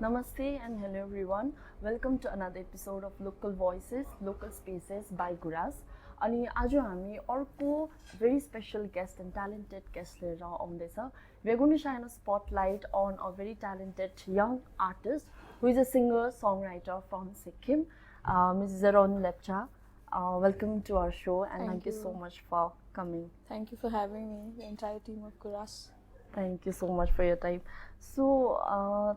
Namaste and hello everyone. Welcome to another episode of Local Voices, Local Spaces by Guras. अनि आज हामी अर्को very special guest and talented guest लिएर आउँदैछ. We are going to shine a spotlight on a very talented young artist who is a singer songwriter from Sikkim, Ms. Dzerouengmit Lepcha. Welcome to our show and thank you so much for coming. Thank you for having me, the entire team of Guras. Thank you so much for your time. So,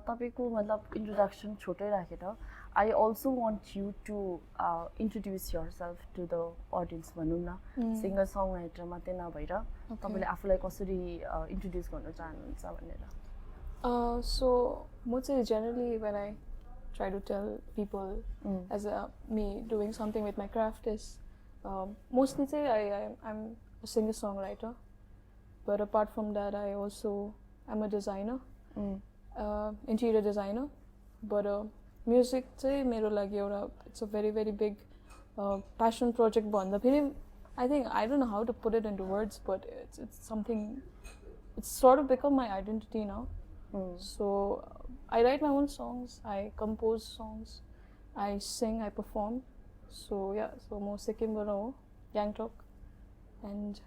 tapeko matlab introduction chotai rakhera. I also want you to introduce yourself to the audience bhanau na. Singer songwriter mate nabhaira tapaile afulai kasरी introduce गर्न चाहनुहुन्छ भनेर. So म चाहिँ generally when I try to tell people as me doing something with my craft is mostly say I'm a singer songwriter. But apart from that, I also am a designer, interior designer. But music, it's a very, very big passion project. I think I don't know how to put it into words, but it's something. It's sort of become my identity now. So I write my own songs, I compose songs, I sing, I perform. So yeah, so more Sikkim Baro, Gangtok, and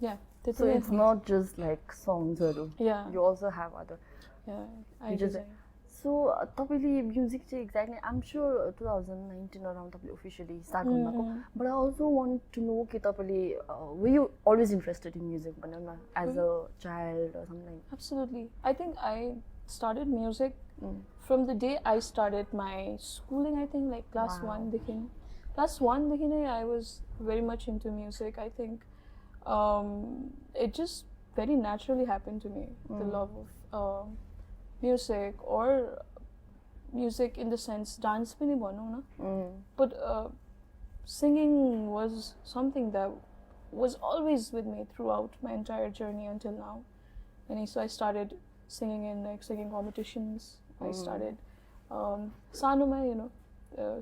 yeah. So it's not just like songs, yeah. You also have other. Yeah, I design. So, tapile music exactly. I'm sure 2019 around tapile officially start गर्नुभएको. But I also want to know कि tapile were you always interested in music as a child or something? Absolutely. I think I started music from the day I started my schooling. I think like class 1 देखि I was very much into music. I think it just very naturally happened to me, the love of music, or music in the sense dance pani bhanau na. But singing was something that was always with me throughout my entire journey until now. And so I started singing in like singing competitions. I started sanuma,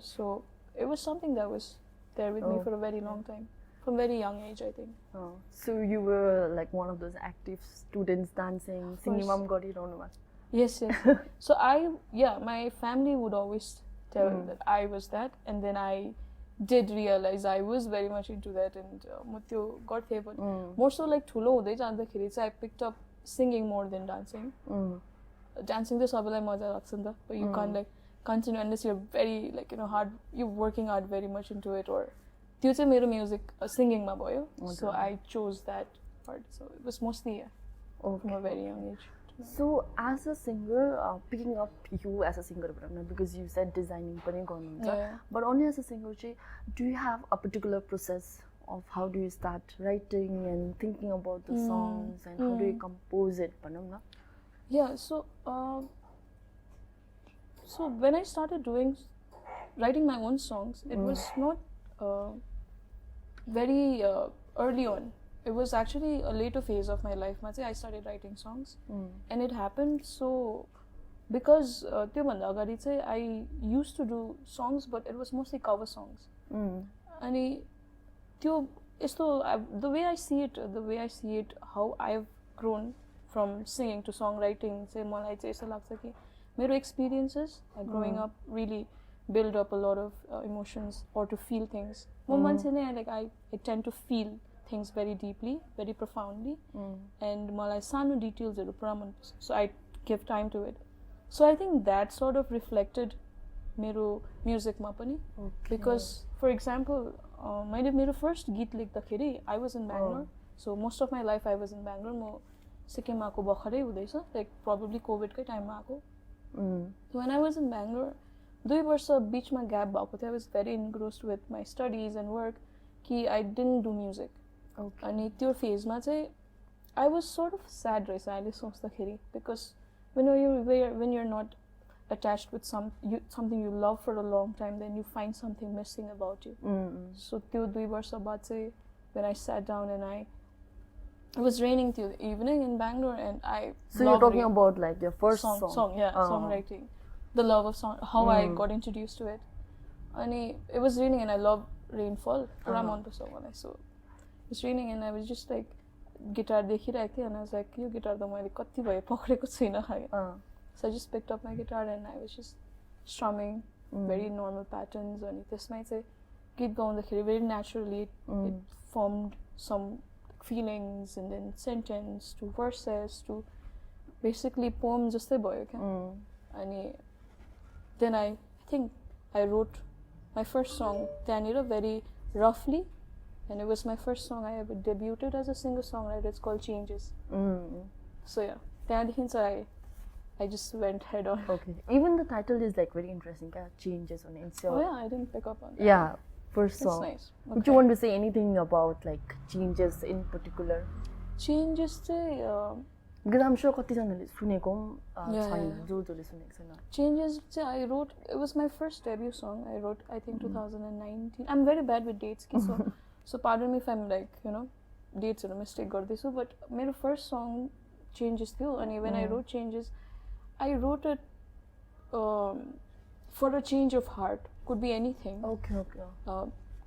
so it was something that was there with me for a very long time. From very young age, I think. Oh, so you were like one of those active students dancing, singing mom gari raunu. Yes. So my family would always tell that I was that, and then I did realize I was very much into that, and mutyo garthe, but more so like thulo hudai jandakeri I picked up singing more than dancing. Dancing to sabalai maja लाग्छ नि त, but you can't like continue unless you're very like you're working hard very much into it, or त्यो चाहिँ मेरो music singing मा भयो. So I chose that part. So it was mostly from a very young age. So as a singer, picking up you as a singer, because you said designing पनि गर्नुहुन्छ, but only as a singer, do you have a particular process of how do you start writing and thinking about the songs and how do you compose it? Yeah, so when I started writing my own songs, it was not very early on. It was actually a later phase of my life. I started writing songs, and it happened so because I used to do songs, but it was mostly cover songs. And the way I see it, how I've grown from singing to songwriting, my experiences growing up really build up a lot of emotions or to feel things. I tend to feel things very deeply, very profoundly, and malai sano details so I give time to it. So I think that sort of reflected मेरो music ma pani, because for example my first गीत लेख्दाखेरि I was in Bangalore. So most of my life I was in Bangalore. म सिक्किम आको भर्खरै हुँदैछ, like probably COVID कै टाइममा आको. When I was in Bangalore, 2 वर्ष बीचमा ग्याप भएको थियो. I was very engrossed with my studies and work कि I didn't do music. अनि त्यो फेजमा चाहिँ I was sort of sad रहेछ अहिले सोच्दाखेरि, because when you're not attached with something you love for a long time, then you find something missing about you. So त्यो 2 वर्ष बाद चाहिँ when I sat down and it was raining till the evening in Bangalore, and I So you're talking about like your first song? Songwriting. The love of song, how I got introduced to it. And it was raining and I love rainfall. So it was raining and I was just like, guitar देखिरहेको थिएँ, and I was like, yo guitar त मैले कति भयो पक्रेको छैन. So I just picked up my guitar and I was just strumming very normal patterns. And त्यसमै चाहिँ गीत गाउँदाखेरि very naturally it formed some feelings and then sentence to verses to basically poem जस्तै भयो क्या. अनि then I think I wrote my first song त्यहाँनिर very roughly. And it was my first song I ever debuted as a singer-songwriter. It's called Changes. So yeah, त्यहाँदेखि चाहिँ I just went head on. Okay. Even the title is like very interesting. Changes on it. Oh yeah, I didn't pick up on that. Yeah, first song. That's nice. Okay. Would you want to say anything about like changes in particular? Changes चाहिँ Because I'm sure कतिजनाले सुनेको छैन, जसले सुनेको छैन. Changes चाहिँ I wrote. It was my first debut song. I wrote I think 2019. I'm very bad with dates, so pardon me if I'm like dates or mistake गर्दैछु. But मेरो first song Changes थियो. And when I wrote Changes, I wrote it for a change of heart. Could be anything. Okay.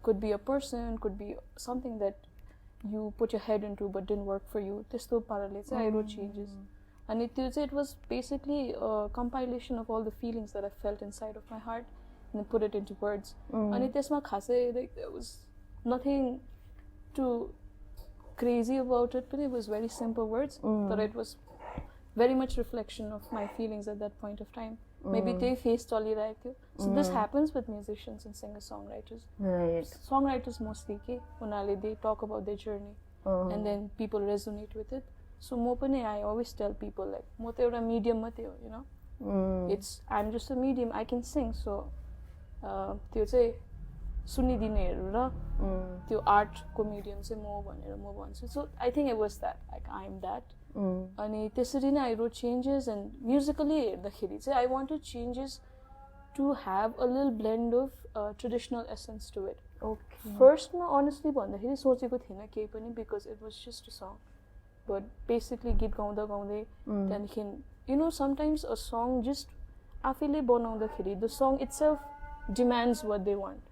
Could be a person. Could be something that you put your head into but didn't work for you. त्यस्तो पाराले चाहिँ I wrote Changes. And it was basically a compilation of all the feelings that I felt inside of my heart and then put it into words. And त्यसमा खासै like there was nothing too crazy about it, but it was very simple words. But it was very much reflection of my feelings at that point of time. Maybe they face चलिरहेको थियो. So this happens with musicians and singer-songwriters. Right. Songwriters mostly के उनीहरूले they talk about their journey and then people resonate with it. So म पनि I always tell people like म त एउटा medium मात्रै हो, you know. I'm just a medium. I can sing. So त्यो चाहिँ सुनिदिनेहरू र त्यो आर्टको medium चाहिँ म भनेर म भन्छु. So I think it was that, like I'm that. अनि त्यसरी नै I wrote Changes. And musically हेर्दाखेरि चाहिँ I wanted Changes to have a little blend of traditional essence to it. Okay. First ma honestly भन्दाखेरि सोचेको थिएन केही पनि because it was just a song. But basically गीत गाउँदा गाउँदै त्यहाँदेखि you know sometimes a song just आफैले बनाउँदाखेरि the song itself demands what they want.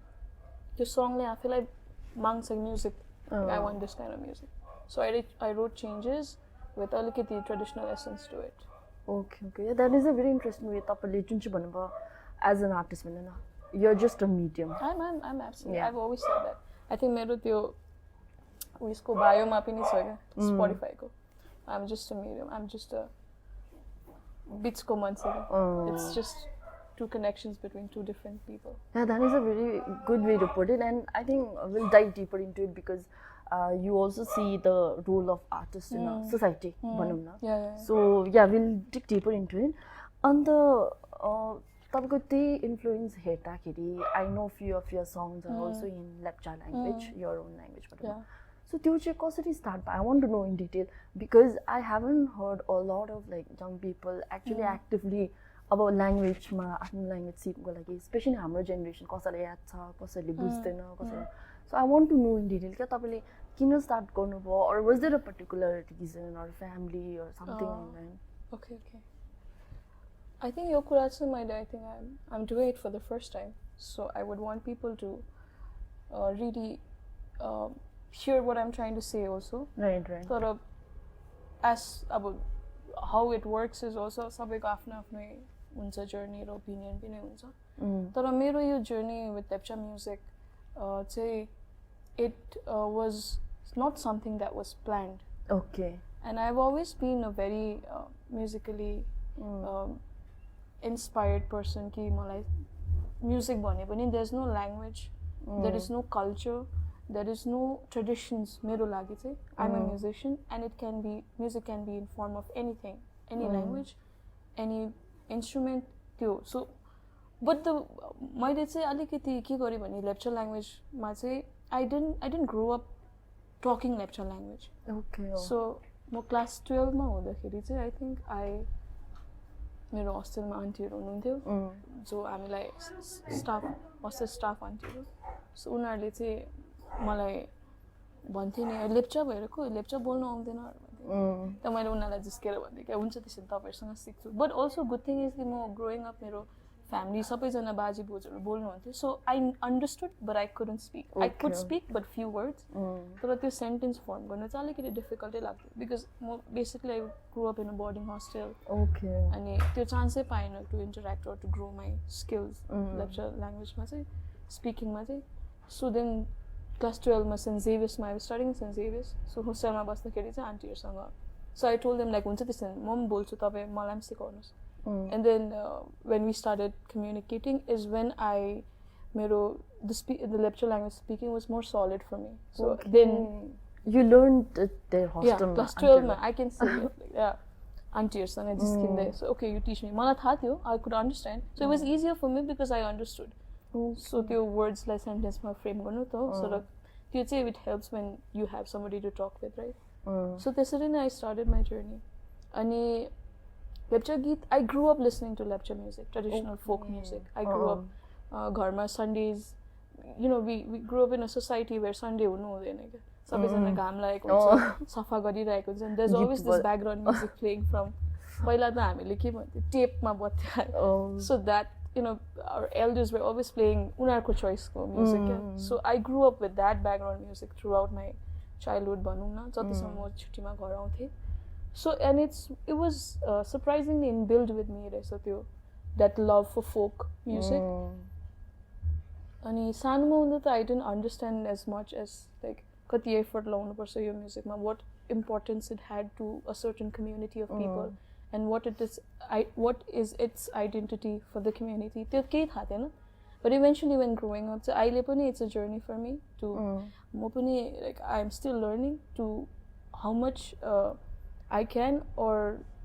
The songले आफैलाई माग्छ music. Like, I want this kind of music. So I wrote Changes with अलिकति traditional essence to it. Okay. Yeah, that is a very interesting way. तपाईँले जुन चाहिँ भन्नुभयो as an artist भनेर you're just a medium. I'm absolutely. Yeah. I've always said that. I think मेरो त्यो उयसको बायोमा पनि छ क्या Spotify को. I'm just a medium. I'm just a बिचको मान्छे क्या. It's just two connections between two different people. Yeah, that is a very good way to put it, and I think we'll dive deeper into it because you also see the role of artists in a society. Yeah. So yeah, we'll dig deeper into it. On the तपाईँको त्यही influence हेर्दाखेरि I know few of your songs are also in Lepcha language, your own language. Yeah. So त्यो चाहिँ कसरी start भयो? I want to know in detail because I haven't heard a lot of like young people actually actively अब ल्याङ्ग्वेजमा आफ्नो language सिक्नुको लागि specially हाम्रो generation कसैलाई याद छ कसैले बुझ्दैन कसैले. So I want to know in detail क्या तपाईँले किन स्टार्ट गर्नुभयो or was there a particular reason or family or something like that? Okay. I think यो कुरा चाहिँ मैले I think I'm doing it for the first time. So I would want people to really hear what I'm trying to say also. Right. तर as अब how it works is also सबैको आफ्नो आफ्नै हुन्छ journey र opinion पनि हुन्छ. तर मेरो यो जर्नी with Lepcha music चाहिँ it was not something that was planned. Okay. And I've always been a very musically inspired person कि मलाई music भन्यो भने there's no language, there is no culture, there is no traditions मेरो लागि चाहिँ. I'm a musician and music can be in form of anything, any language, any instrument त्यो. So but मैले चाहिँ अलिकति के गरेँ भने Lepcha language मा चाहिँ I didn't grow up talking Lepcha language. Okay. So म क्लास 12 मा हुँदाखेरि चाहिँ I think मेरो हस्टेलमा आन्टीहरू हुनुहुन्थ्यो जो हामीलाई हस्टेल स्टाफ आन्टीहरू. सो उनीहरूले चाहिँ मलाई भन्थे नि लेप्चा भइरहेको लेप्चा बोल्नु आउँदैन भन्थे. त मैले उनीहरूलाई जिस्केर भन्थेँ क्या हुन्छ त्यसो भने तपाईँहरूसँग सिक्छु. But also good thing is कि म ग्रोइङ अप मेरो family सबैजना बाजे बोजूहरू बोल्नुहुन्थ्यो so I understood but I couldn't speak I could speak but few words तर त्यो सेन्टेन्स फर्म गर्न चाहिँ अलिकति डिफिकल्टै लाग्थ्यो बिकज म basically I grow up in a boarding hostel अनि त्यो चान्सै पाएन to interact or to grow my skills Lepcha ल्याङ्ग्वेजमा चाहिँ स्पिकिङमा चाहिँ सो देन क्लास 12मा सेन्ट जेभियर्समा I starting Saint Xavier's so होस्टेलमा बस्दाखेरि चाहिँ आन्टीहरूसँग so I told them like हुन्छ त्यसो भने म पनि बोल्छु तपाईँ मलाई पनि सिकाउनुहोस् and then when we started communicating is when the lecture language speaking was more solid for me. So then you learned it there hostel. Yeah, plus 12 I can say it. Yeah, aunties and I just came there. So okay, you teach me. Mala tha thyo, I could understand. So it was easier for me because I understood. So the words like sentence ma frame garnu to so that it helps when you have somebody to talk with, right? So that's when I started my journey. Ani Lepcha Geet, I grew up listening to Lepcha music, traditional folk music. I grew up, Gharma Sundays, you know, we grew up in a society where Sunday hunu huँदैन के सबैजना घाम लागेको हुन्छ सफा गरिरहेको हुन्छ and there's always this background music playing from पहिला त हामीले के भन्थ्यो टेपमा बत्थ्यो so that you know our elders were always playing उनीहरूको choiceको music so I grew up with that background music throughout my childhood भनौँ न जतिसम्म म छुट्टीमा घर आउँथेँ. So and it was surprisingly inbuilt with me रहेछ त्यो that love for folk music. अनि सानोमा हुँदा त I didn't understand as much as like कति effort लाउनु पर्छ यो म्युजिकमा what importance it had to a certain community of people and what is its identity for the community त्यो केही थाहा थिएन. But eventually when growing up चाहिँ अहिले पनि it's a journey for me to म पनि like I'm still learning to how much I can or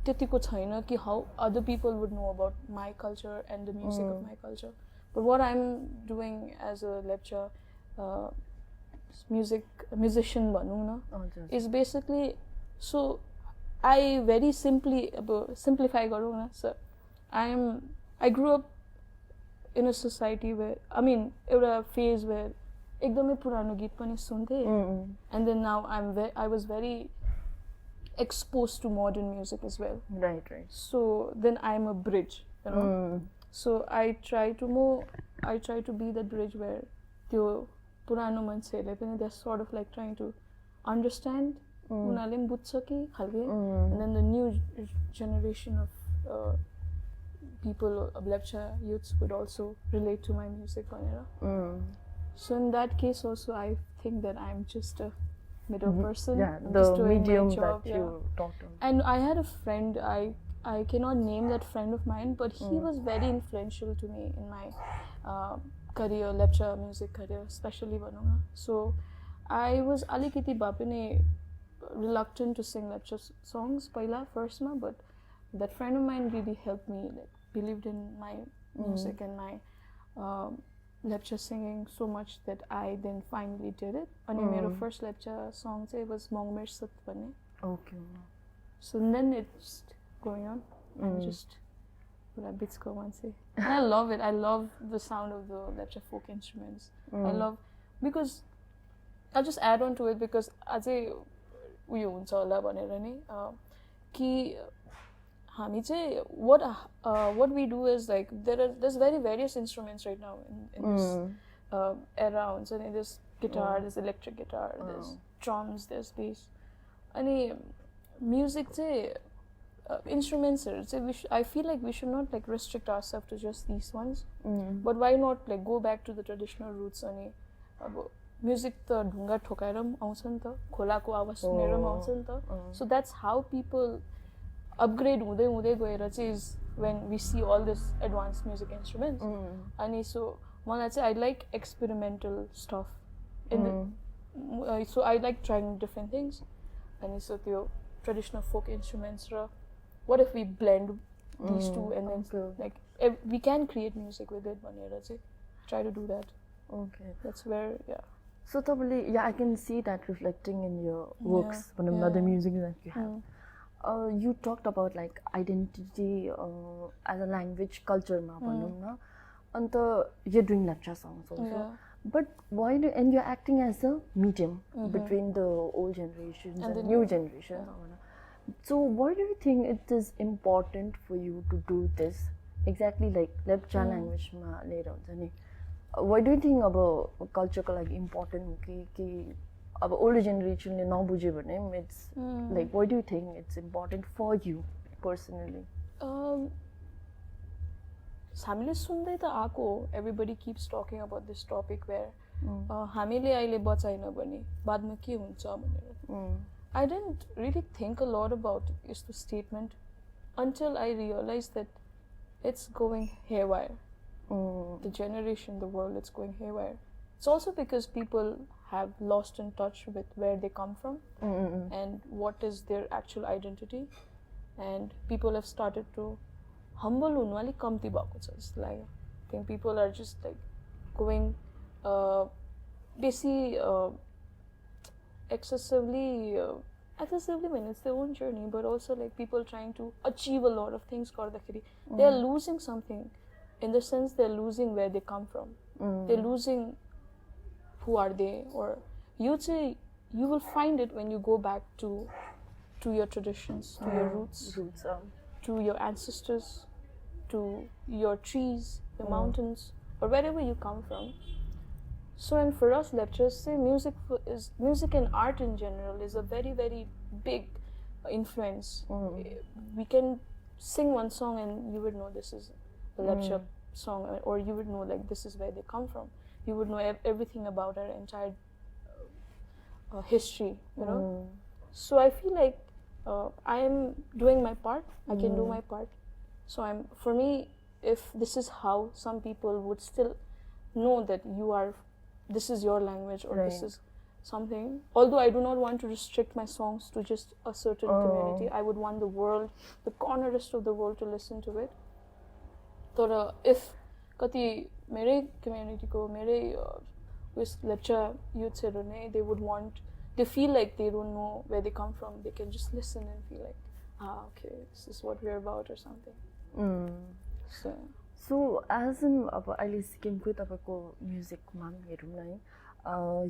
त्यतिको छैन कि how other people would know about my culture and the music of my culture. But what I'm doing as a lecture musician भनौँ न is basically so I very simplify गरौँ न so I grew up in a society where I mean एउटा phase where एकदमै पुरानो गीत पनि सुन्थेँ and then now I was very exposed to modern music as well. Right. So then I'm a bridge, you know. So I try to be that bridge where त्यो पुरानो मान्छेहरूले पनि they're sort of like trying to understand उनीहरूले पनि बुझ्छ कि खालके and then the new generation of people of Lepcha youths would also relate to my music भनेर. So in that case also I think that I'm just a middle person, the just doing medium my job, that you talked about. And I had a friend, I cannot name that friend of mine, but he was very influential to me in my career, Lepcha music career, especially भनौँ न. So I was alikiti bha pani reluctant to sing Lepcha songs पहिला first ma, but that friend of mine really helped me, like believed in my music and my Lepcha singing so much that I then finally did it. And my first Lepcha song was Mongmer Sut Bane. Okay. So then it's going on. I'm just a bit go one say. And I love it. I love the sound of the Lepcha folk instruments. I love because I'll just add on to it because अझै उयो हुन्छ होला भनेर नि कि हामी चाहिँ what we do is like there's very various instruments right now in this era हुन्छ नि there's guitar, there's electric guitar, there's drums, there's bass. अनि music चाहिँ instrumentsहरू चाहिँ I feel like we should not like restrict ourselves to just these ones. But why not like go back to the traditional roots अनि अब music त ढुङ्गा ठोकाएर पनि आउँछ नि त खोलाको आवाज सुनेर पनि आउँछ नि त. So that's how people upgrade हुँदै गएर चाहिँ is when we see all this advanced music instruments. अनि so मलाई चाहिँ I like experimental stuff in the so I like trying different things. अनि so त्यो traditional folk instruments raw what if we blend these two and then like we can create music with it भनेर चाहिँ try to do that. Okay. That's where So totally I can see that reflecting in your works the music that you have. You talked about like identity as a language culture ma bhanau na and you're doing Lepcha songs also but why and you're acting as a medium between the old generations and the new generations. So why do you think it is important for you to do this Exactly like Lepcha language ma लिएर हुन्छ नि. What do you think अब कल्चरको लागि important हो कि अब older जेनेरेसनले नबुझ्यो भने it's like what do you think it's important for you personally? हामीले सुन्दै त आएको everybody keeps talking about this topic where हामीले अहिले बचाएन भने बादमा के हुन्छ भनेर. I didn't really think a lot about this statement until I realized that it's going haywire. The generation, the world, it's going haywire. It's also because people have lost in touch with where they come from and what is their actual identity, and people have started to humble unwali kamti bhako cha jasto लाग्यो. I think people are just like going excessively when it's their own journey, but also like people trying to achieve a lot of things gardakeri they are losing something, in the sense they're losing where they come from. They're losing who are they, or you will find it when you go back to your traditions, to your roots, to your ancestors, to your trees, the mountains, or wherever you come from. So, and for us lecturers say music and art in general is a very, very big influence. We can sing one song and you would know this is a lecture song, or you would know like this is where they come from. You would know everything about our entire history, you know. So I feel like I am doing my part. I can do my part. So for me, if this is how some people would still know that this is your language, or this is something. Although I do not want to restrict my songs to just a certain community, I would want the world, the cornerest of the world, to listen to it. So if kati mere community ko mere with lecture youth they feel like they don't know where they come from, they can just listen and feel like okay, this is what we're about or something. So as in अब अहिले सिक्किमको तपाईँको म्युजिकमा हेरौँ न है,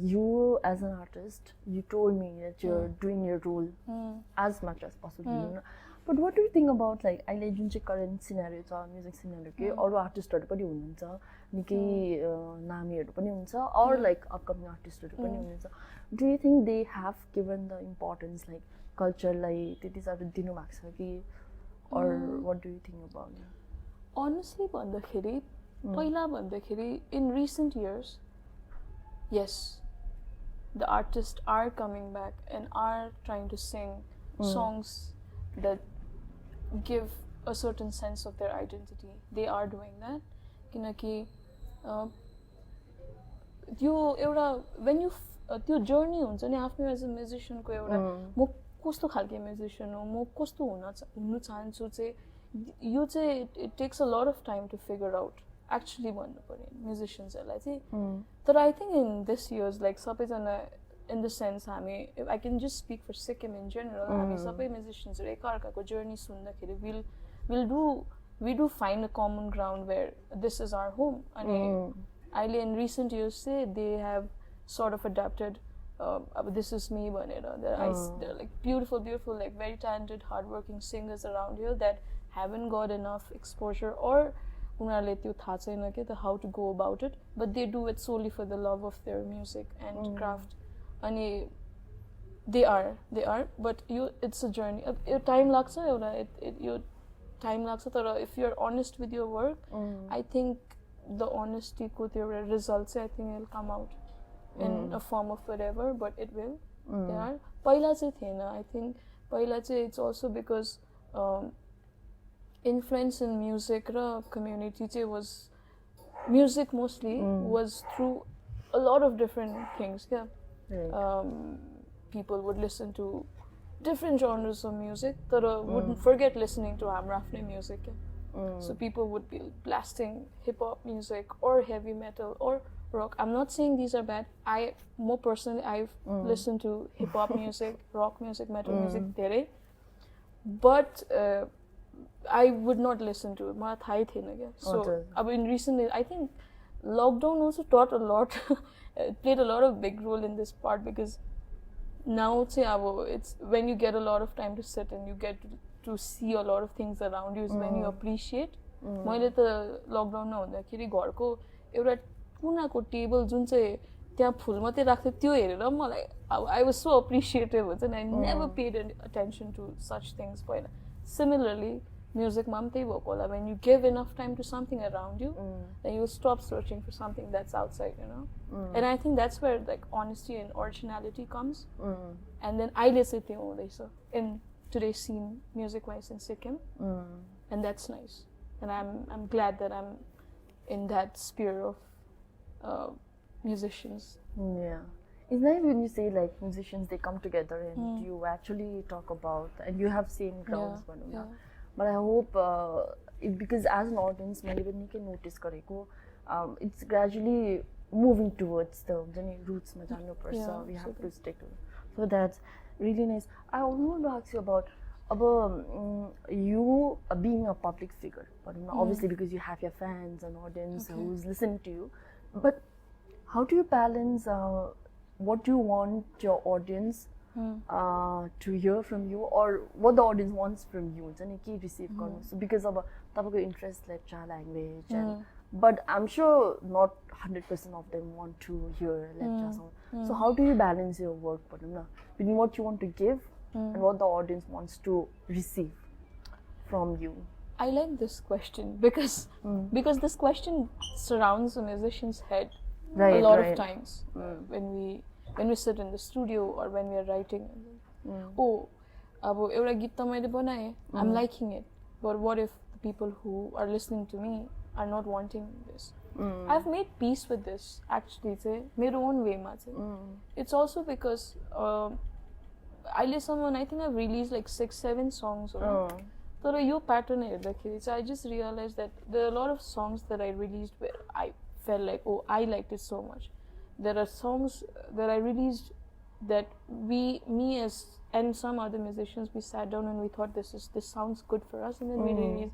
you as an artist, you told me that you're doing your role as much as possible. But what do you think about like अहिले जुन चाहिँ current scenario छ, म्युजिक सिनारियो के अरू आर्टिस्टहरू पनि हुनुहुन्छ, निकै नामीहरू पनि हुन्छ, or like अपकमिङ आर्टिस्टहरू पनि हुनुहुन्छ. Do you think they have given the importance like कल्चरलाई त्यति साह्रो दिनुभएको छ कि, or what do you think about it? Honestly भन्दाखेरि पहिला भन्दाखेरि in recent years, yes, the artists are coming back and are trying to sing songs that give a certain sense of their identity. They are doing that किनकि त्यो एउटा when you त्यो journey हुन्छ नि आफ्नो एज अ म्युजिसियनको एउटा म कस्तो खालको म्युजिसियन हो, म कस्तो हुन चाहन्छु चाहिँ, यो चाहिँ it takes a lot of time to figure out actually भन्नु पर्यो म्युजिसियन्सहरूलाई चाहिँ. तर I think in this years like सबैजना in the sense हामी, if I can just speak for Sikkim in general, हामी सबै म्युजिसियन्सहरू एकअर्काको जर्नी सुन्दाखेरि we do find a common ground where this is our home. अनि अहिले in recent years say they have sort of adapted this is me भनेर. They're like beautiful like very talented hardworking singers around here that haven't got enough exposure, or उनीहरूले त्यो थाहा छैन के how to go about it, but they do it solely for the love of their music and craft. अनि they are, but it's a journey. Time लाग्छ एउटा, यो time लाग्छ, तर if you're honest with your work, I think the honesty को त्यो results I think it'll come out in a form of whatever, but it will. They are. पहिला चाहिँ थिएन. I think पहिला चाहिँ it's also because influence in music raw community चाहिँ was music mostly was through a lot of different things. Yeah. People would listen to different genres of music, but wouldn't forget listening to हाम्रो आफ्नै music. So people would be blasting hip hop music or heavy metal or rock. I'm not saying these are bad. More personally, I've listened to hip hop music, rock music, metal music, धेरै. But I would not listen to it. मलाई थाहै थिएन क्या. So in recently, I think lockdown also taught a lot. It played a lot of big role in this part, because now it's when you get a lot of time to sit and you get to see a lot of things around you is when you appreciate मैले त लकडाउनमा हुँदाखेरि घरको एउटा कुनाको table जुन चाहिँ त्यहाँ full मात्रै राख्थ्यो त्यो हेरेर मलाई आई वाज सो अप्रिसिएटिभ हुन्छ नि I never paid attention to such things पहिला सिमिलरली म्युजिकमा पनि त्यही भएको होला when you give enough time to something around you then you stop searching for something that's outside, you know. And I think that's where like honesty and originality comes. And then अहिले चाहिँ त्यो हुँदैछ in today's scene music wise in Sikkim, and that's nice, and I'm glad that I'm in that sphere of musicians. Yeah, it's nice when you say like musicians they come together and you actually talk about and you have same grounds. But I hope because as an audience मैले पनि निकै notice गरेको it's gradually moving towards the roots मा जानुपर्छ. We have to stick to it. So that's really nice. I also want to ask you about you being a public figure, but obviously because you have your fans and audience who's listening to you, but how do you balance what you want your audience to hear from you or what the audience wants from you? Receive so because of the interest lepcha language, but I'm sure not 100% of them want to hear lepcha song. So how do you balance your work between what you want to give and what the audience wants to receive from you? I like this question because this question surrounds a musician's head a lot of times when we sit in the studio or when we are writing. Oh, abo euta git ta maile banaye, I'm liking it, but what if the people who are listening to me are not wanting this? I've made peace with this actually चाहिँ मेरो own way ma चाहिँ. It's also because I think I've released like 6-7 songs तर यो pattern हेर्दाखेरि चाहिँ I just realized that there are a lot of songs that I released where I felt like, oh, I liked it so much. There are songs that I released that me as and some other musicians, we sat down and we thought this sounds good for us, and then we released.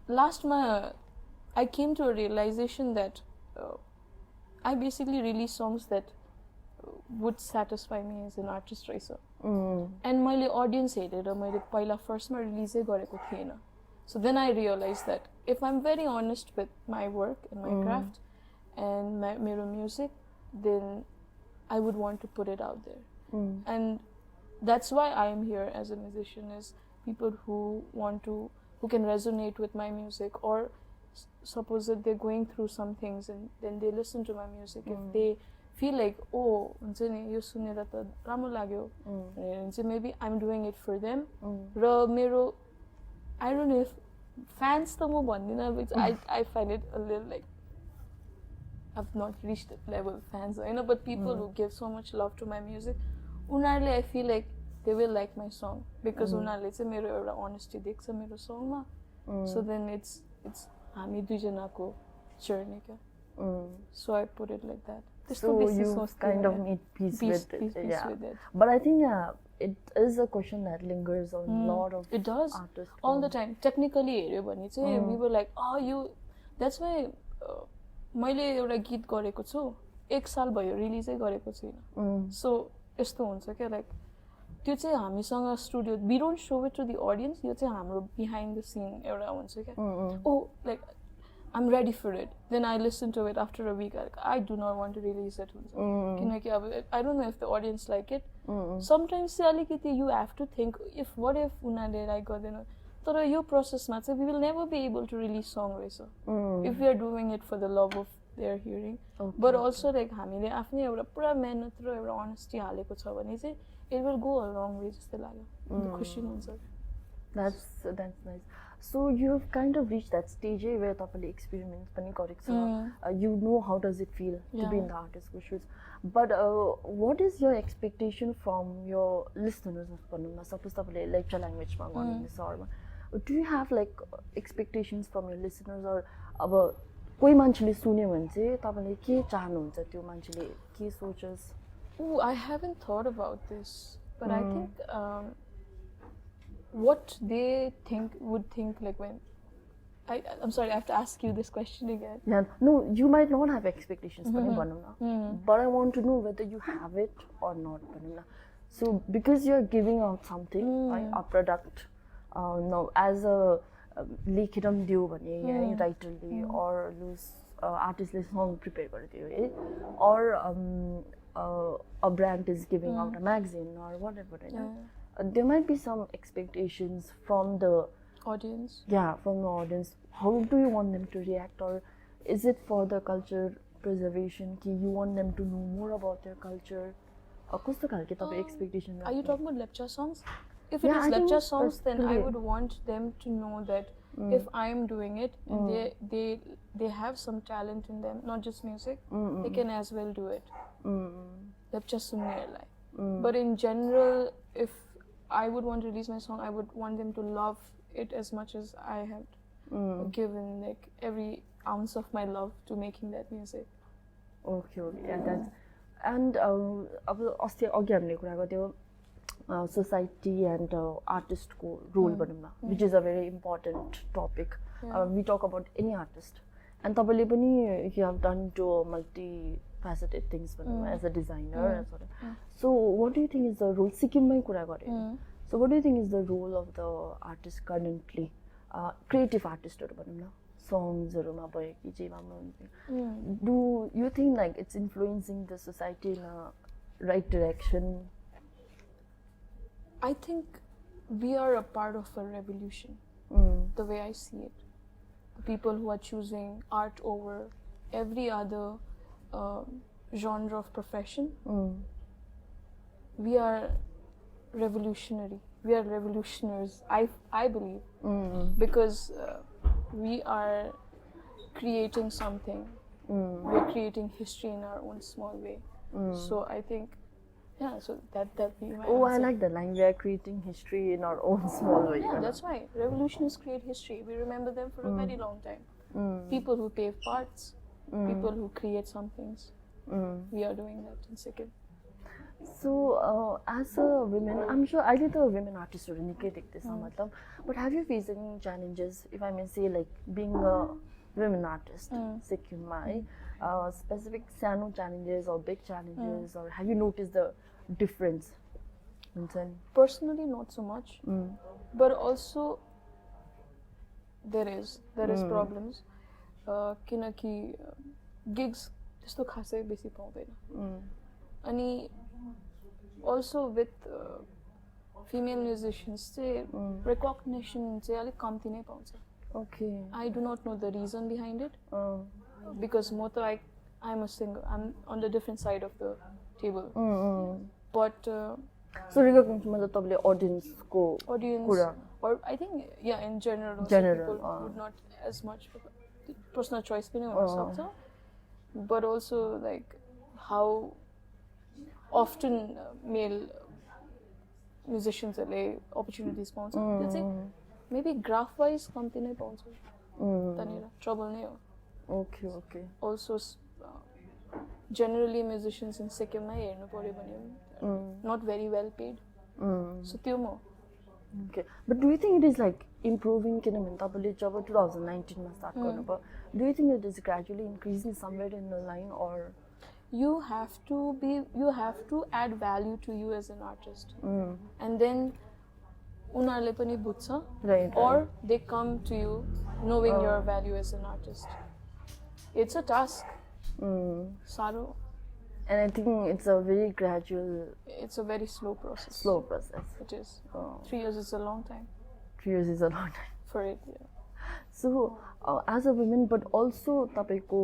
Last month, I came to a realization that I basically released songs that would satisfy me as an artist racer. And my audience hated it. My paila first release gareko thiena. So then I realized that if I'm very honest with my work and my craft and my music, then I would want to put it out there. And that's why I am here as a musician, is people who can resonate with my music, or suppose that they're going through some things and then they listen to my music. If they feel like, oh, maybe I'm doing it for them. I don't know if fans because I find it a little like I've not reached that level of fans, but people who give so much love to my music, I feel like they will like my song because unarle chai mero euta honesty dekcha mero song ma. So then it's हामी दुईजनाको journey kya. So I put it like that. So you kind of made peace with it. With it. But I think it is a question that lingers on a lot of it does artists all the time. Technically हेर्यो भने चाहिँ we were like, oh, you, that's why मैले एउटा गीत गरेको छु 1 साल भयो रिलिजै गरेको छैन. So यस्तो हुन्छ क्या, लाइक त्यो चाहिँ हामीसँग studio, we don't show it to the audience, यो चाहिँ हाम्रो behind the scene एउटा हुन्छ क्या. Oh, like I'm ready for it. Then I listen to it after a week. Like, I do not want to release it. I don't know if the audience like it. Sometimes you have to think, what if unale like gadena. Tara yo process ma we will never be able to release song if we are doing it for the love of their hearing. But also like हामीले आफ्नै एउटा पुरा मेहनत र एउटा honesty हालेको छ भने चाहिँ it will go a long way जस्तो लाग्यो. खुसी हुन्छ. That's nice. So you've kind of reached that stage where you experiments pani गरेको छ. You know how does it feel to be in the artist's shoes. But what is your expectation from your listeners? Suppose you lecture language ma गर्नुहुन्छ or do you have like expectations from your listeners, or अब कोही मान्छेले सुन्यो भने चाहिँ तपाईले के चाहनुहुन्छ, त्यो मान्छेले के सोचोस्? I haven't thought about this, but I think what they would think like when I'm sorry, I have to ask you this question again. Yeah, no, you might not have expectations, but I want to know whether you have it or not. So because you're giving out something, a product, now as a लेखेर पनि दियो भने है राइटरले अर लुज आर्टिस्टले सङ prepare गरिदियो है अर a brand is giving out a magazine or whatever, right? There might be some expectations from the audience. Yeah, from the audience. How do you want them to react, or is it for the culture preservation? Ki you want them to know more about their culture? कस्तो खालके तपाईं expectation? Are you talking about Lepcha songs? If it is Lepcha songs, then I would want them to know that if I am doing it, and they have some talent in them, not just music, they can as well do it. Lepcha sunne but in general, if I would want to release my song, I would want them to love it as much as I have given like every ounce of my love to making that music. Okay, yeah, that's and अब अस्ति अघि हामीले कुरा गर्थ्यौँ society and artist को role भनौँ न, which is a very important topic. We talk about any artist, and तपाईँले पनि you have done to multi-faceted things as a designer. So what do you think is the role? Sikkimमै कुरा गरे. So what do you think is the role of the artist currently? Creative artistहरू भनौँ न, songsहरूमा भयो कि जेमा पनि. Do you think like it's influencing the society in a right direction? I think we are a part of a revolution, the way I see it. The people who are choosing art over every other genre of profession, we are revolutionary. We are revolutionaries, I believe, because we are creating something. We are creating history in our own small way. So I think, yeah, so that be my answer. I like the line, we are creating history in our own small way. Yeah, that's why. Revolutions create history. We remember them for a very long time. People who pave paths, people who create some things. We are doing that in Sikkim. So, as a woman, I'm sure I did the women artists but have you faced any challenges, if I may say, like being a women artist, Sikkim, specific sano challenges or big challenges, or have you noticed the difference? Personally, not so much, but also there is problems. Kinaki gigs त्यस्तो खासै बेसी पाउँदैन. अनि also with female musicians चाहिँ recognition चाहिँ अलिक कम्ती नै पाउँछ. Okay. I do not know the reason behind it, because म त I'm a singer. I'm on the different side of the table. But so recognition मतलब तपाईले audience कुरा, or I think in general people would not as much, personal choice पनि हुन सक्छ. But also like how often male musicians opportunities पाउँछ. त्यो चाहिँ maybe graph wise कम्ती नै पाउँछ. तनेर trouble नै हो. Okay. Also generally musicians in Sikkim मा हेर्नु पर्यो भने not very well paid. So त्यो म. Okay, but do you think it is like improving? किनभने तपाईले जब 2019 मा start गर्नुभयो, do you think it is gradually increasing somewhere in the line, or you have to add value to you as an artist, and then उनीहरूले पनि बुझ्छ, right, or they come to you knowing your value as an artist. It's a task. Saro. And I think it's a very gradual. It's a very slow process. It is. 3 years is a long time. 3 years is a long time. For it, yeah. So, as a woman, but also तपाईको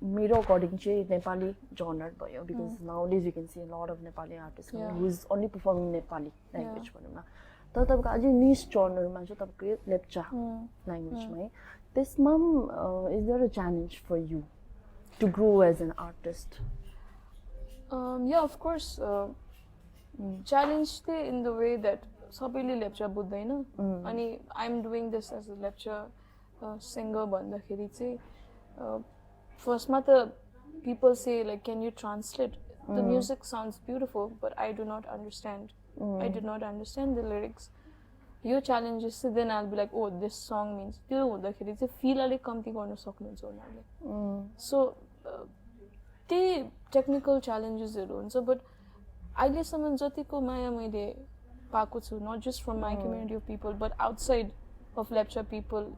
मेरो according चाहिँ Nepali genre भयो, because nowadays you can see a lot of Nepali artists who is only performing Nepali language भनौँ न. तर तपाईको अझै niche genre मा चाहिँ तपाईको Lepcha language मै. त्यसमा is there a challenge for you to grow as an artist? Yeah, of course. Challenge in the way that सबैले Lepcha बुझ्दैन. अनि I'm doing this as a Lepcha singer भन्दाखेरि चाहिँ first मा त people say like, can you translate? The music sounds beautiful, but I do not understand. I did not understand the lyrics. Your challenge is then I'll be like, oh, this song means त्यो हुँदाखेरि चाहिँ feel अलिक कम्ती गर्न सक्नुहुन्छ उनीहरूले. So त्यही technical challengesहरू हुन्छ, but अहिलेसम्म जतिको माया मैले पाएको छु, not just from my community of people, but outside of Lepcha people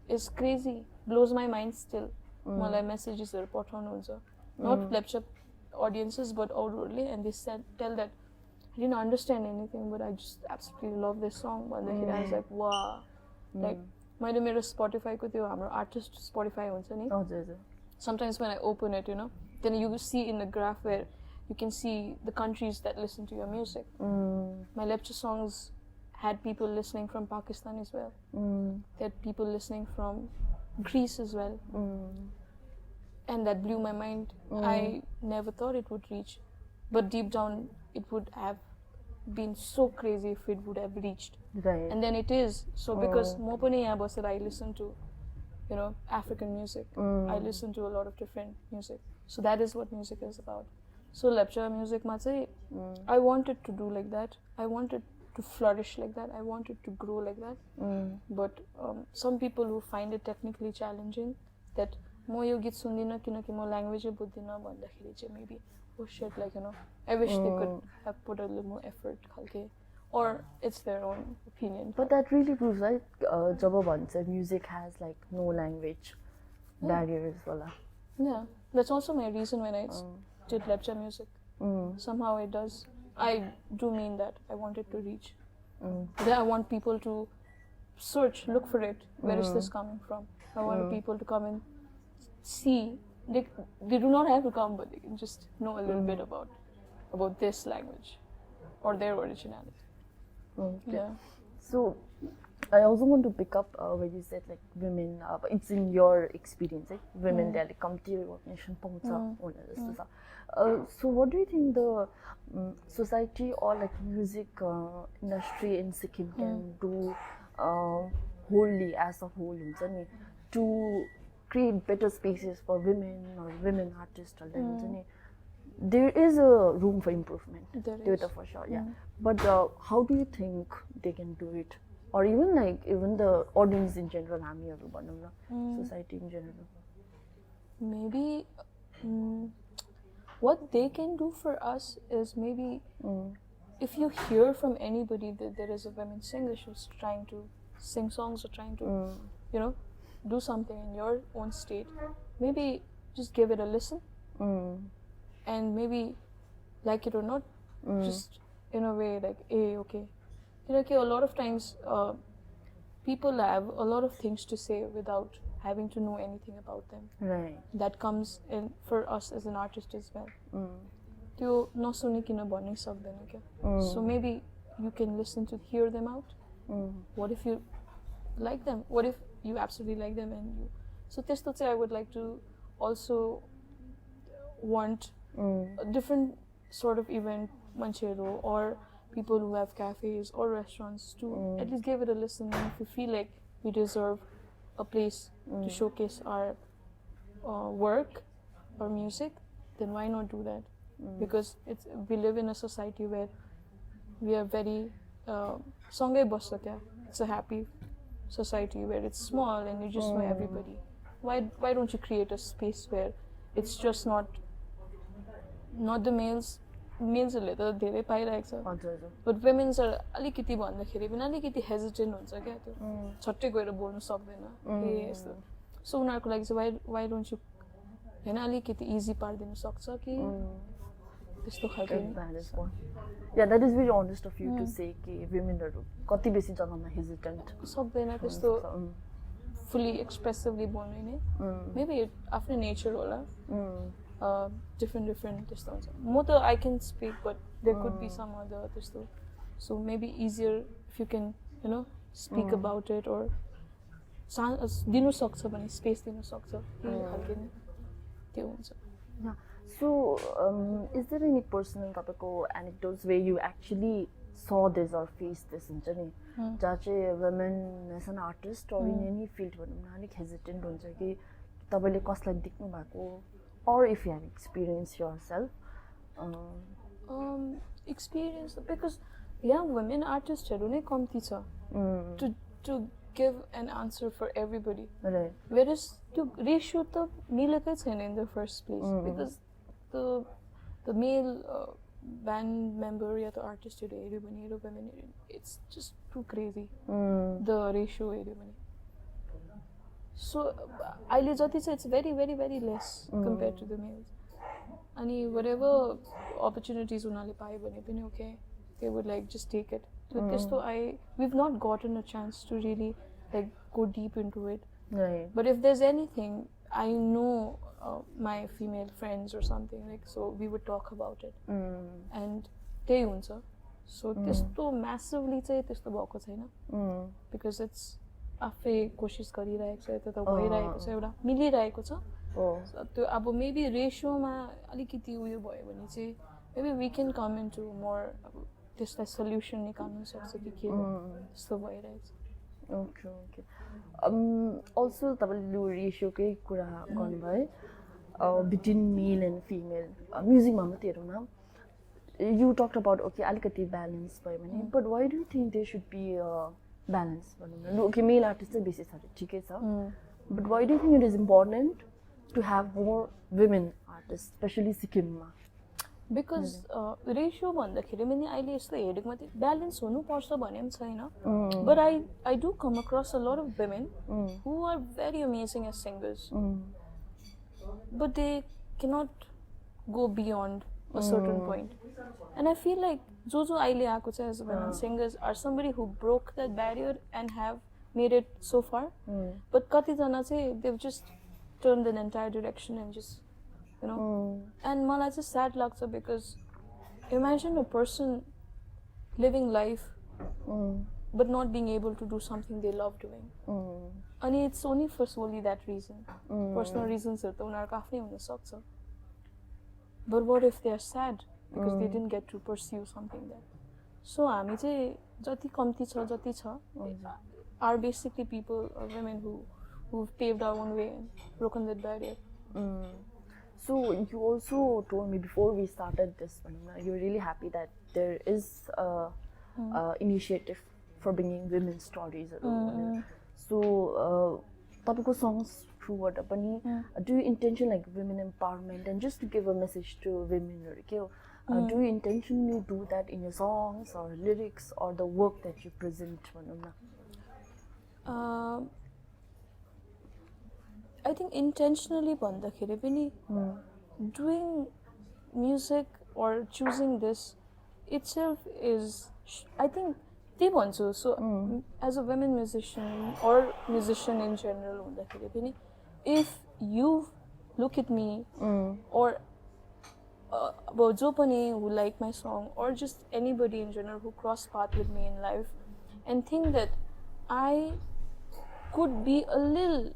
is crazy, blows my mind still. मलाई messagesहरू पठाउनुहुन्छ, not Lepcha audiences but outwardly, and they tell that I didn't understand anything but I just absolutely love this song. भन्दाखेरि I was like wow, like मैले मेरो Spotify को त्यो हाम्रो artist Spotify हुन्छ नि, हजुर sometimes when I open it, you know, then you see in the graph where you can see the countries that listen to your music. My Lepcha songs had people listening from Pakistan as well. They had people listening from Greece as well. And that blew my mind. I never thought it would reach. But deep down, it would have been so crazy if it would have reached. Right. And then it is. So because म पनि यहाँ बसेर I listen to, you know, African music. I listen to a lot of different music. So that is what music is about. So Lepcha music ma चाहिँ I wanted to do like that. I wanted to flourish like that. I wanted to grow like that. But some people who find it technically challenging, that म यो गीत सुन्दिनँ किनकि म ल्याङ्ग्वेजै बुझ्दिनँ भन्दाखेरि चाहिँ maybe oh shit, like, you know, I wish they could have put a little more effort खालके, or it's their own opinion. But that really proves, right, जब भन्छ music has like no language barriers wala. Yeah, that's also my reason when I did Lepcha music. Somehow it does. I do mean that I want it to reach. I want people to search, look for it. Where is this coming from? I want people to come and see. They do not have to come, but they can just know a little bit about this language or their originality. Yeah. So I also want to pick up where you said like women, it's in your experience, like women they like कम्ती recognition पाउँछ भनेर जस्तो छ. So what do you think the society or like music industry in Sikkim can do wholly as a whole हुन्छ नि, to create better spaces for women or women artists or हुन्छ नि? There is a room for improvement. There is. For sure, yeah. But how do you think they can do it? Or even the audience in general, हामीहरु भनौं न, society in general. Maybe what they can do for us is maybe if you hear from anybody that there is a women singer who's trying to sing songs or trying to, you know, do something in your own state, maybe just give it a listen. And maybe like it or not, just in a way like, hey, okay. You know, a lot of times people have a lot of things to say without having to know anything about them. Right. That comes in for us as an artist as well. त्यो नसुनिकन भन्नै सक्दैन क्या. So maybe you can listen to hear them out. What if you like them? What if you absolutely like them and you? So त्यस्तो चाहिँ I would like to also want a different sort of event मान्छेहरु or people who have cafes or restaurants to at least give it a listen. And if you feel like we deserve a place to showcase our work or music, then why not do that? Because we live in a society where we are very सँगै बस्छ क्या. It's a happy society where it's small and you just know everybody. Why don't you create a space where it's just not the males-हरुले त धेरै पाइरहेको छ, but women's are अलिकति भन्दाखेरि पनि अलिकति hesitant हुन्छ क्या, त्यो छट्टै गएर बोल्न सक्दैन ए यस्तो. So उनीहरुको लागि चाहिँ why don't you हैन अलिकति easy पार्दिन सक्छ कि त्यस्तो खालको. Yeah, that is very honest of you to say कि womenहरु कति बेसी जग्गामा hesitant सक्दैन त्यस्तो fully expressively बोल्नु नि. Maybe आफ्नै nature होला. Different त्यस्तो हुन्छ. म त I can speak, but there could be some other त्यस्तो. So maybe easier if you can, you know, speak about it or दिनु सक्छ भने space दिनु सक्छ के खालके नि त्यो हुन्छ. Yeah. So is there any personal तपाईको anecdotes where you actually saw this or faced this हुन्छ नि, जहाँ चाहिँ women as an artist or in any field भनौं न अलिक hesitant हुन्छ कि तपाईले कसलाई देख्नु भएको, or if you have experienced yourself? Experience, because yeah, women artists हरु नै कम्ती छ to give an answer for everybody. Right. Whereas त्यो ratio त मिलेकै छैन in the first place, because the male band member या त आर्टिस्टहरू हेऱ्यो भने र women हेऱ्यो भने it's just too crazy the ratio हेऱ्यो भने so अहिले जति चाहिँ it's very very very less compared to the males अनि whatever opportunities उनीहरूले पायो भने पनि okay they would like just take it so त्यस्तो we've not gotten a chance to really like go deep into it right. But if there's anything I know my female friends or something like so we would talk about it and त्यही हुन्छ so त्यस्तो massively चाहिँ त्यस्तो भएको छैन because it's आफै कोसिस गरिरहेको छ त्यो त भइरहेको छ एउटा मिलिरहेको छ त्यो अब मेबी रेशियोमा अलिकति उयो भयो भने चाहिँ maybe we can come into more अब त्यसलाई सल्युसन निकाल्न सक्छ कि के त्यस्तो भइरहेको छ ओके ओके अल्सो तपाईँले यो रेसियोकै कुरा गर्नुभयो बिट्विन मेल एन्ड फिमेल म्युजिकमा मात्रै हेरौँ न यु टक अबाउट ओके अलिकति ब्यालेन्स भयो भने but why do think they should be balance भनौँ न ओके मेल आर्टिस्ट चाहिँ बेसी छ ठिकै छ but why do think it is important to have more women artist especially सिक्किममा बिकज रेसियो भन्दाखेरि पनि अहिले यस्तो हेरेको मात्रै ब्यालेन्स हुनुपर्छ भन्ने पनि छैन but I do come across a lot of women who are very amazing as singers but they cannot go beyond a certain point and I feel like जो अहिले आएको छ as women singers are somebody who broke that barrier and have made it so far but कतिजना चाहिँ they've just turned an entire direction and just you know and मलाई चाहिँ sad लाग्छ because imagine a person living life but not being able to do something they love doing and it's only for solely that reason personal reasons त उनीहरूको आफ्नै हुन सक्छ but what if they are sad because they didn't get to pursue something there so हामी चाहिँ जति कम्ती छ जति छ are basically people or women who've paved our own way and broken that barrier so you also told me before we started this one you're really happy that there is a initiative for bringing women's stories so तपाईँको songs throughout पनि do you intention like women empowerment and just to give a message to women or do you intentionally do that in your songs or lyrics or the work that you present I think intentionally भन्दाखेरि पनि doing music or choosing this itself is I think त्यही भन्छु so as a women musician or musician in general भन्दाखेरि पनि if you look at me or जो पनि who like my song or just anybody in general who cross path with me in life and think that I could be a little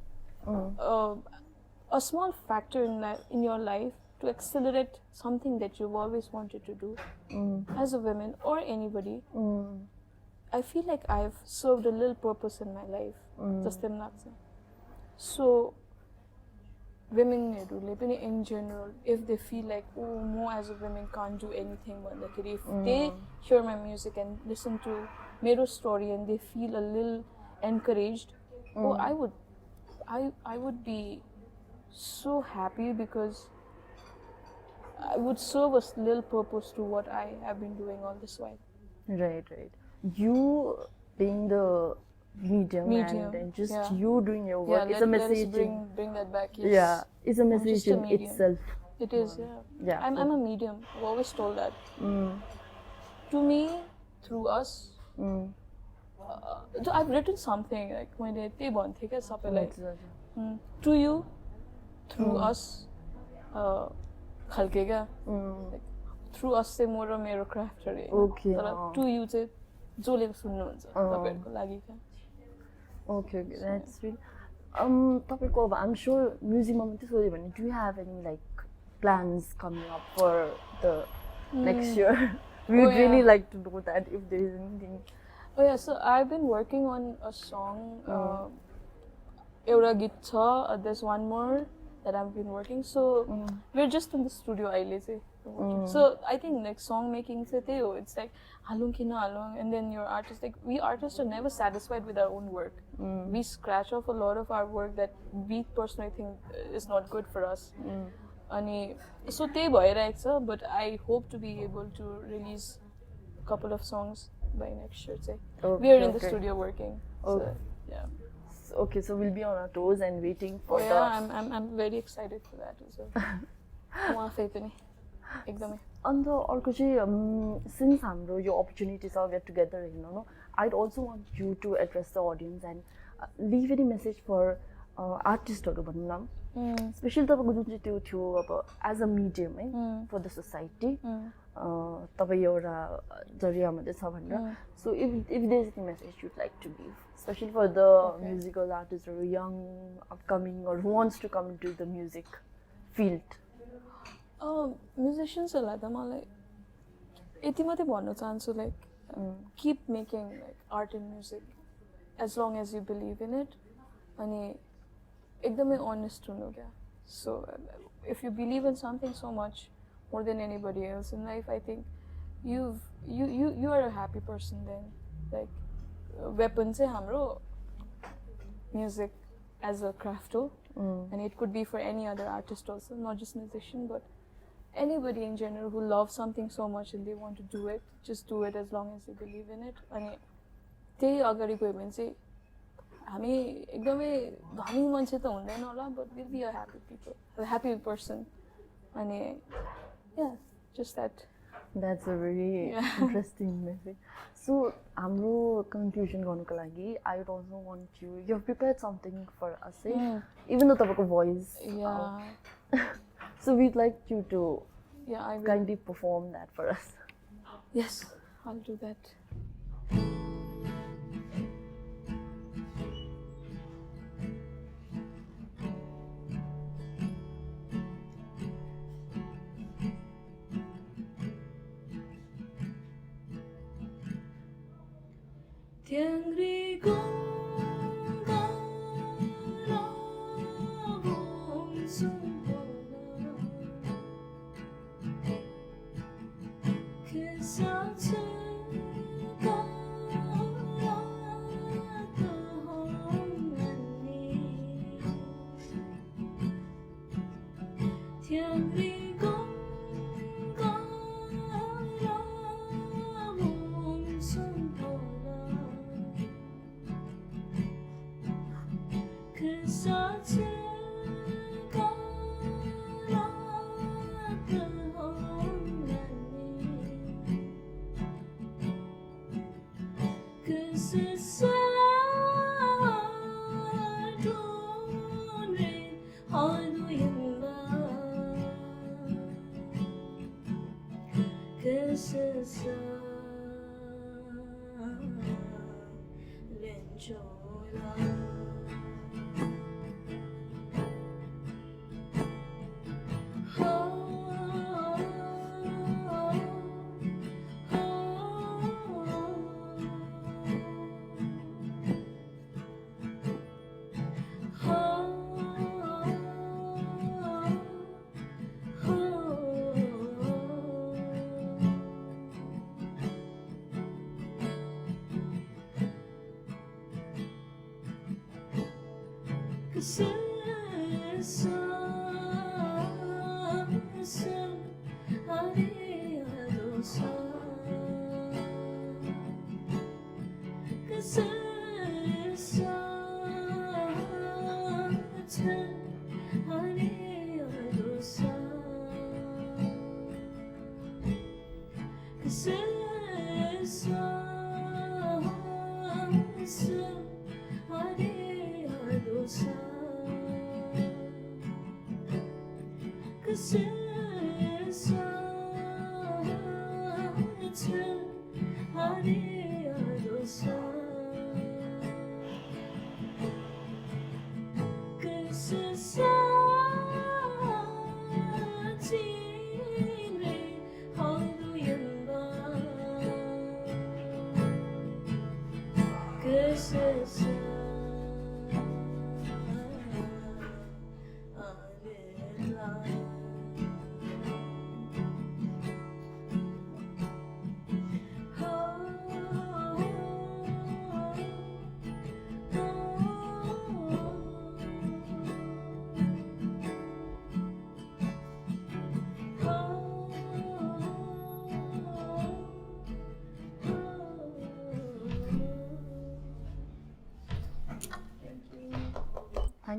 a small factor in your life to accelerate something that you've always wanted to do as a woman or anybody I feel like I've served a little purpose in my life just them not so women in general if they feel like oh more as a woman can't do anything but if they hear my music and listen to my story and they feel a little encouraged oh I would be so happy because I would serve a little purpose to what I have been doing all this while right you being the medium and just you doing your work it's a message bring that back it's a message in itself it is I'm a medium I've always told that to me through us so I've written something like when they want to like to you through us khalke ga through us say more of मेरो craft okay to you चाहिँ जोले सुन्नुहुन्छ तपाईहरुको लागि क्या okay that's sweet तपाईको अब I'm sure म्युजिकमा मात्रै सोध्यो भने do you have any like plans coming up for the next year we would really like to know that if there is anything so I've been working on a song एउटा गीत छ there's one more that I've been working so we're just in the studio अहिले चाहिँ so I think like song making it's like halung ki na halung and then your artist like we artists are never satisfied with our own work we scratch off a lot of our work that we personally think is not good for us अनि सो त्यही भइरहेको छ but I hope to be able to release couple of songs by next year say we are in the studio working so yeah okay, so we'll be on our toes and waiting for I'm very excited for that as well म आफै पनि एकदमै अन्त अर्को चाहिँ since हाम्रो यो opportunity छ गेट टुगेदर हेर्नु न I'd also want you to address the audience and leave any message for आर्टिस्टहरू भनौँ न स्पेसली तपाईँको जुन चाहिँ त्यो थियो अब एज अ मिडियम है फर द सोसाइटी तपाईँ एउटा जरिया मात्रै छ भनेर so if there is any message you'd like to give especially for the musical आर्टिस्टहरू young upcoming or who wants to come into the music field म्युजिसियन्सहरूलाई त मलाई यति मात्रै भन्न चाहन्छु like keep making like art and music as long as you believe in it अनि एकदमै अनेस्ट हुनु क्या so if you believe in something so much more than anybody else in life, I think you are a happy person then. Like weapon say hamro music as a craft and it could be for any other artist also, not just musician but anybody in general who loves something so much and they want to do it, just do it as long as you believe in it. अनि त्यही अगाडि गयो भने चाहिँ हामी एकदमै धनी मान्छे त हुँदैन होला but we'll be a happy people, a happy person. अनि yeah, just that. That's a very interesting message. So, हाम्रो conclusion गर्नुको लागि, I would also want you have prepared something for us, even though तपाईँको voice. Yeah. So we'd like you to I will. kindly perform that for us. Yes, I'll do that. Tiangri gong ga la bom sumbola ke saath ka la ta hum nani tiangri gong ga la bom sumbola साथ का रात हमने किस साथ ढूंढे हालुयंगा किस साथ लेंचोला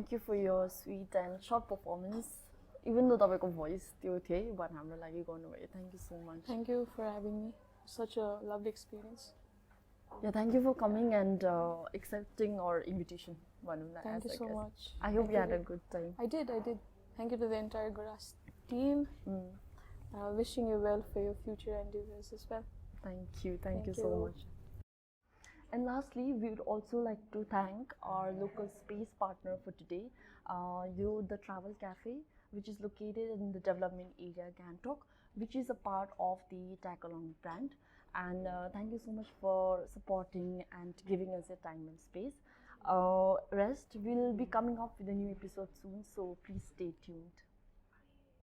Thank you for your sweet and short performance. Even though तपाईँको voice त्यो थियो but हाम्रो लागि गर्नुभयो. Thank you so much. Thank you for having me. Such a lovely experience. Yeah, thank you for coming and accepting our invitation. Thank you so much. I hope you had a good time. I did. Thank you to the entire Guras team. Wishing you well for your future endeavors as well. Thank you so much. And lastly, we would also like to thank our local space partner for today, the Travel Cafe, which is located in the development area Gangtok, which is a part of the Tag Along brand. And thank you so much for supporting and giving us your time and space. Rest will be coming up with a new episode soon, so please stay tuned.